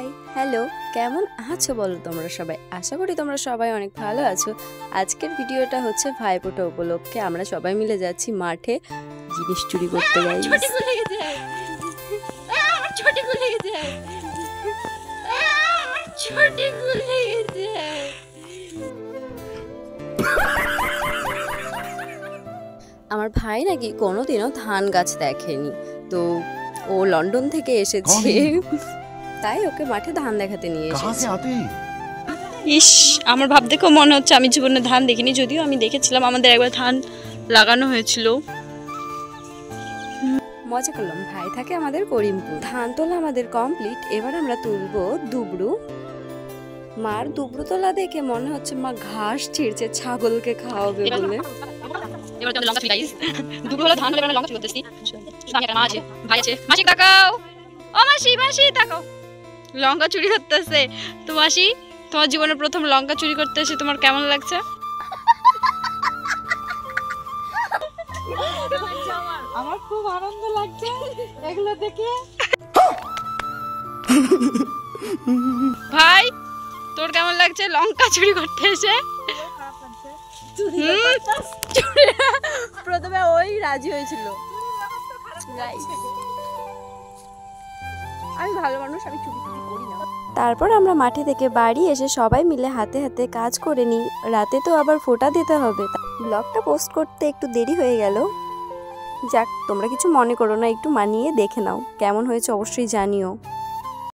Hi hello, কেমন আছো বলো তোমরা সবাই? আশা করি তোমরা সবাই অনেক ভালো আছো। আজকের ভিডিওটা হচ্ছে ভাইফোঁটা উপলক্ষে আমরা সবাই মিলে যাচ্ছি মাঠে জিনিস চুরি করতে। গাইস আমার ভাই নাকি কোনোদিনও ধান গাছ দেখেনি, তো ও লন্ডন থেকে এসেছে, তাই ওকে মাঠে ধান দেখাতে নিয়ে এসেছে। ইস, আমার ভাব দেখো মনে হচ্ছে আমি জীবনে ধান দেখিনি, যদিও আমি দেখেছিলাম আমাদের একবার ধান লাগানো হয়েছিল। মজা করলাম। ভাই থাকে আমাদের করিমপুর। ধান তোলা আমাদের কমপ্লিট, এবার আমরা তুলবো দুবড়ু। মার দুবড়ু তোলা দেখে মনে হচ্ছে মা ঘাস ছিঁড়ছে ছাগলকে খাওয়াবে বলে। এবার তো লঙ্কা চুরি গাইস, দুপুর হলো ধান হলে আমরা লঙ্কা চুরি করতেছি। সামনে একটা মা আছে, ভাই আছে। মাসি তাকাও, ও মাসি, মাসি তাকাও, লঙ্কা চুরি করতেছে। তো মাসি, তোমার জীবনে প্রথম লঙ্কা চুরি করতে এসে তোমার কেমন লাগছে? আমার খুব আনন্দ লাগছে এগুলো দেখে। ভাই, তোর কেমন লাগছে লঙ্কা চুরি করতে এসে? প্রথমে ওই রাজি হয়েছিল। আমি ভালো মানুষ, আমি চুরি করি না। তারপর আমরা মাঠে থেকে বাড়ি এসে সবাই মিলে হাতে হাতে কাজ করে নিই। রাতে তো আবার ফোঁটা দিতে হবে। ব্লগটা পোস্ট করতে একটু দেরি হয়ে গেল। যাক, তোমরা কিছু মনে করো না, একটু মানিয়ে দেখে নাও। কেমন হয়েছে অবশ্যই জানিও।